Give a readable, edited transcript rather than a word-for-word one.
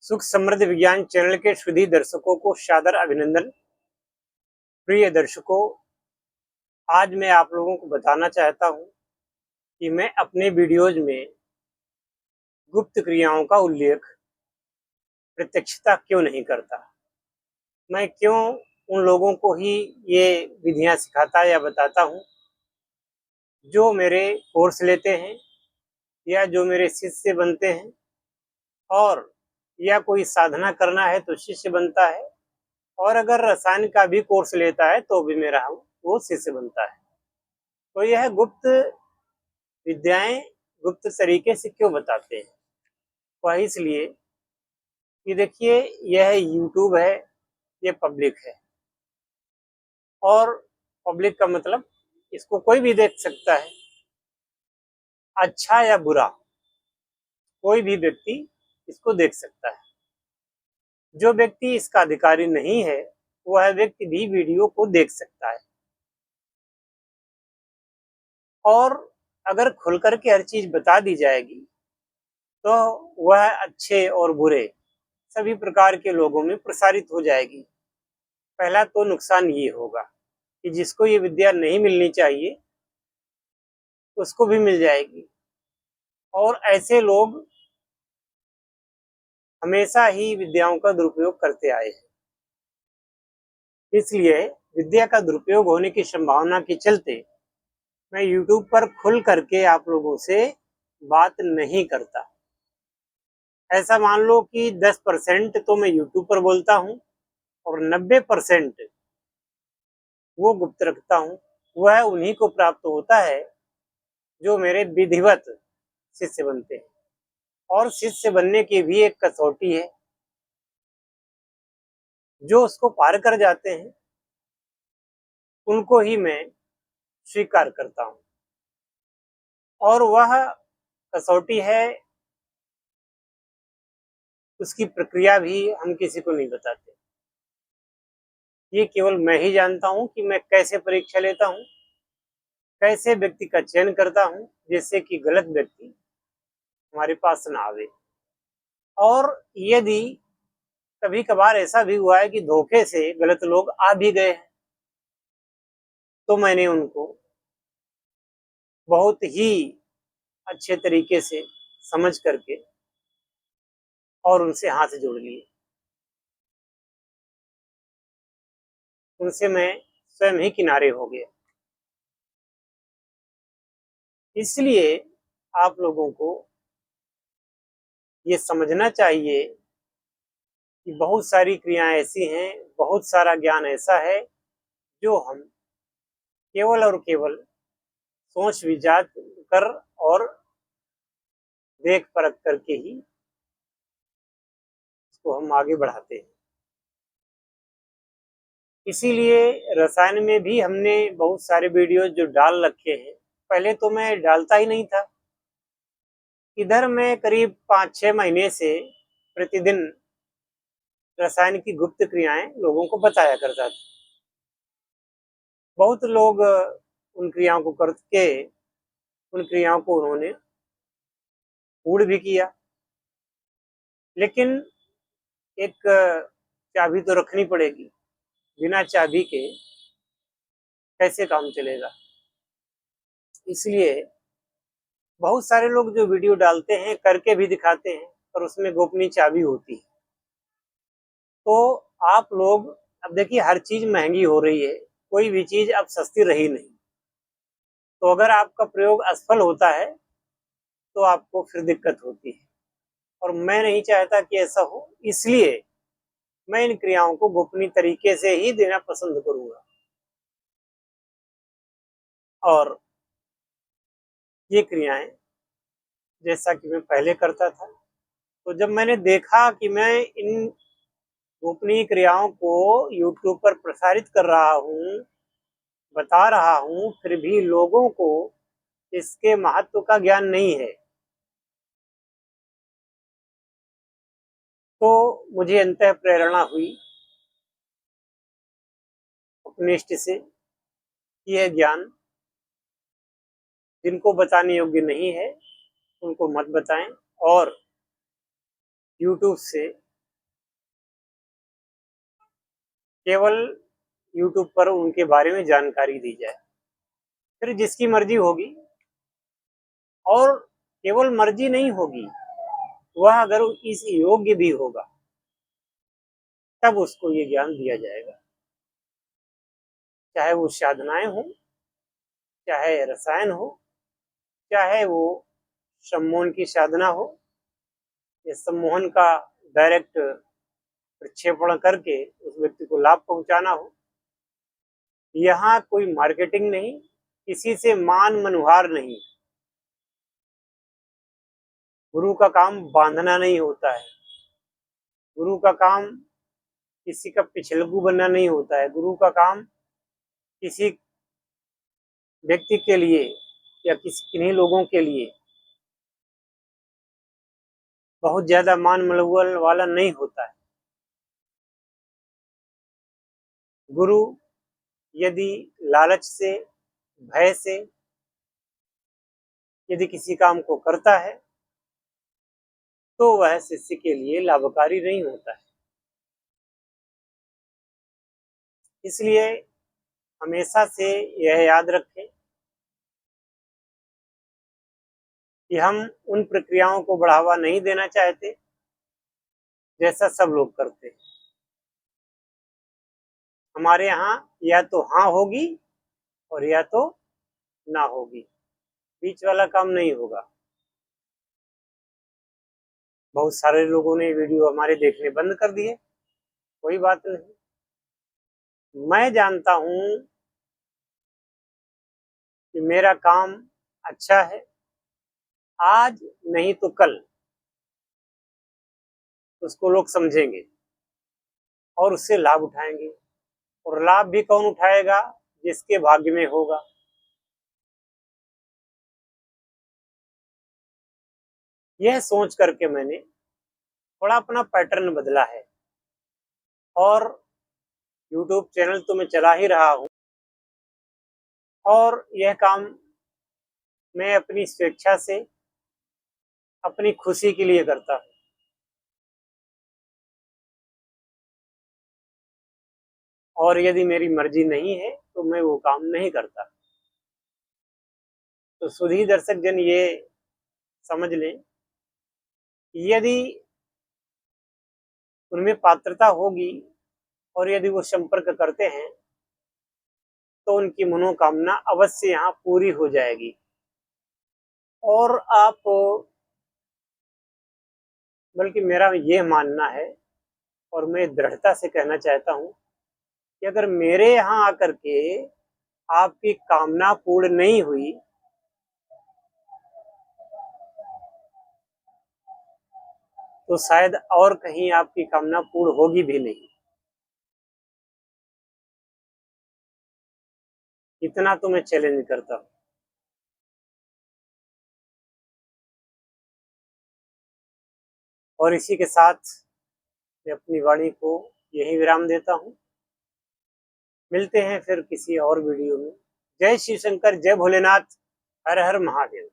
सुख समृद्ध विज्ञान चैनल के सुधी दर्शकों को सादर अभिनंदन। प्रिय दर्शकों, आज मैं आप लोगों को बताना चाहता हूं कि मैं अपने वीडियोज में गुप्त क्रियाओं का उल्लेख प्रत्यक्षता क्यों नहीं करता। मैं क्यों उन लोगों को ही ये विधियां सिखाता या बताता हूं जो मेरे कोर्स लेते हैं या जो मेरे शिष्य बनते हैं, और या कोई साधना करना है तो शिष्य बनता है, और अगर रसायन का भी कोर्स लेता है तो भी मेरा वो शिष्य बनता है। तो यह गुप्त विद्याएं गुप्त तरीके से क्यों बताते हैं? वह इसलिए कि देखिए, यह यूट्यूब है, ये पब्लिक है, और पब्लिक का मतलब इसको कोई भी देख सकता है, अच्छा या बुरा कोई भी व्यक्ति इसको देख सकता है। जो व्यक्ति इसका अधिकारी नहीं है वह व्यक्ति भी वीडियो को देख सकता है, और अगर खुल करके हर चीज बता दी जाएगी तो वह अच्छे और बुरे सभी प्रकार के लोगों में प्रसारित हो जाएगी। पहला तो नुकसान ये होगा कि जिसको ये विद्या नहीं मिलनी चाहिए उसको भी मिल जाएगी, और ऐसे लोग हमेशा ही विद्याओं का दुरुपयोग करते आए हैं। इसलिए विद्या का दुरुपयोग होने की संभावना के चलते मैं YouTube पर खुल करके आप लोगों से बात नहीं करता। ऐसा मान लो कि 10% तो मैं YouTube पर बोलता हूँ और 90% वो गुप्त रखता हूँ। वह उन्हीं को प्राप्त होता है जो मेरे विधिवत शिष्य बनते हैं, और शिष्य बनने की भी एक कसौटी है। जो उसको पार कर जाते हैं उनको ही मैं स्वीकार करता हूँ, और वह कसौटी है, उसकी प्रक्रिया भी हम किसी को नहीं बताते। ये केवल मैं ही जानता हूँ कि मैं कैसे परीक्षा लेता हूँ, कैसे व्यक्ति का चयन करता हूँ जिससे कि गलत व्यक्ति हमारे पास ना आवे। और यदि कभी कभार ऐसा भी हुआ है कि धोखे से गलत लोग आ भी गए हैं, तो मैंने उनको बहुत ही अच्छे तरीके से समझ करके और उनसे हाथ जोड़ लिए। उनसे मैं स्वयं ही किनारे हो गया। इसलिए आप लोगों को ये समझना चाहिए कि बहुत सारी क्रियाएं ऐसी हैं, बहुत सारा ज्ञान ऐसा है जो हम केवल और केवल सोच विचार कर और देख परख करके ही इसको हम आगे बढ़ाते हैं। इसीलिए रसायन में भी हमने बहुत सारे वीडियो जो डाल रखे हैं। पहले तो मैं डालता ही नहीं था। इधर मैं करीब 5-6 महीने से प्रतिदिन रसायन की गुप्त क्रियाएं लोगों को बताया करता था। बहुत लोग उन क्रियाओं को करके उन क्रियाओं को उन्होंने पूर्ण भी किया, लेकिन एक चाबी तो रखनी पड़ेगी। बिना चाबी के कैसे काम चलेगा? इसलिए बहुत सारे लोग जो वीडियो डालते हैं करके भी दिखाते हैं, पर उसमें गोपनीय चाबी होती है। तो आप लोग, अब देखिए, हर चीज महंगी हो रही है, कोई भी चीज अब सस्ती रही नहीं। तो अगर आपका प्रयोग असफल होता है तो आपको फिर दिक्कत होती है, और मैं नहीं चाहता कि ऐसा हो। इसलिए मैं इन क्रियाओं को गोपनीय तरीके से ही देना पसंद करूंगा। और ये क्रियाएं जैसा कि मैं पहले करता था, तो जब मैंने देखा कि मैं इन गोपनीय क्रियाओं को YouTube पर प्रसारित कर रहा हूँ, बता रहा हूँ, फिर भी लोगों को इसके महत्व का ज्ञान नहीं है, तो मुझे अंतः प्रेरणा हुई उपनिष्ठ से कि यह ज्ञान जिनको बताने योग्य नहीं है उनको मत बताएं, और YouTube से केवल यूट्यूब पर उनके बारे में जानकारी दी जाए। फिर जिसकी मर्जी होगी, और केवल मर्जी नहीं होगी, वह अगर इस योग्य भी होगा तब उसको ये ज्ञान दिया जाएगा। चाहे वो साधनाएं हो, चाहे रसायन हो, चाहे वो सम्मोहन की साधना हो, या सम्मोहन का डायरेक्ट प्रक्षेपण करके उस व्यक्ति को लाभ पहुंचाना हो। यहाँ कोई मार्केटिंग नहीं, किसी से मान मनुहार नहीं। गुरु का काम बांधना नहीं होता है, गुरु का काम किसी का पिछलगू बनना नहीं होता है। गुरु का काम किसी व्यक्ति के लिए या किन्हीं लोगों के लिए बहुत ज्यादा मान मलवल वाला नहीं होता है। गुरु यदि लालच से, भय से यदि किसी काम को करता है तो वह शिष्य के लिए लाभकारी नहीं होता है। इसलिए हमेशा से यह याद रखें कि हम उन प्रक्रियाओं को बढ़ावा नहीं देना चाहते जैसा सब लोग करते हैं। हमारे यहाँ या तो हाँ होगी और या तो ना होगी, बीच वाला काम नहीं होगा। बहुत सारे लोगों ने वीडियो हमारे देखने बंद कर दिए, कोई बात नहीं। मैं जानता हूं कि मेरा काम अच्छा है, आज नहीं तो कल उसको लोग समझेंगे और उससे लाभ उठाएंगे। और लाभ भी कौन उठाएगा? जिसके भाग्य में होगा। यह सोच करके मैंने थोड़ा अपना पैटर्न बदला है, और YouTube चैनल तो मैं चला ही रहा हूं, और यह काम मैं अपनी स्वेच्छा से, अपनी खुशी के लिए करता हूं। और यदि मेरी मर्जी नहीं है तो मैं वो काम नहीं करता। तो सुधी दर्शक जन ये समझ लें, यदि उनमें पात्रता होगी और यदि वो संपर्क करते हैं तो उनकी मनोकामना अवश्य यहाँ पूरी हो जाएगी। और आप, बल्कि मेरा ये मानना है और मैं दृढ़ता से कहना चाहता हूँ कि अगर मेरे यहाँ आकर के आपकी कामना पूर्ण नहीं हुई तो शायद और कहीं आपकी कामना पूर्ण होगी भी नहीं। इतना तो मैं चैलेंज करता हूँ। और इसी के साथ मैं अपनी वाणी को यही विराम देता हूँ। मिलते हैं फिर किसी और वीडियो में। जय शिव शंकर, जय भोलेनाथ, हर हर महादेव।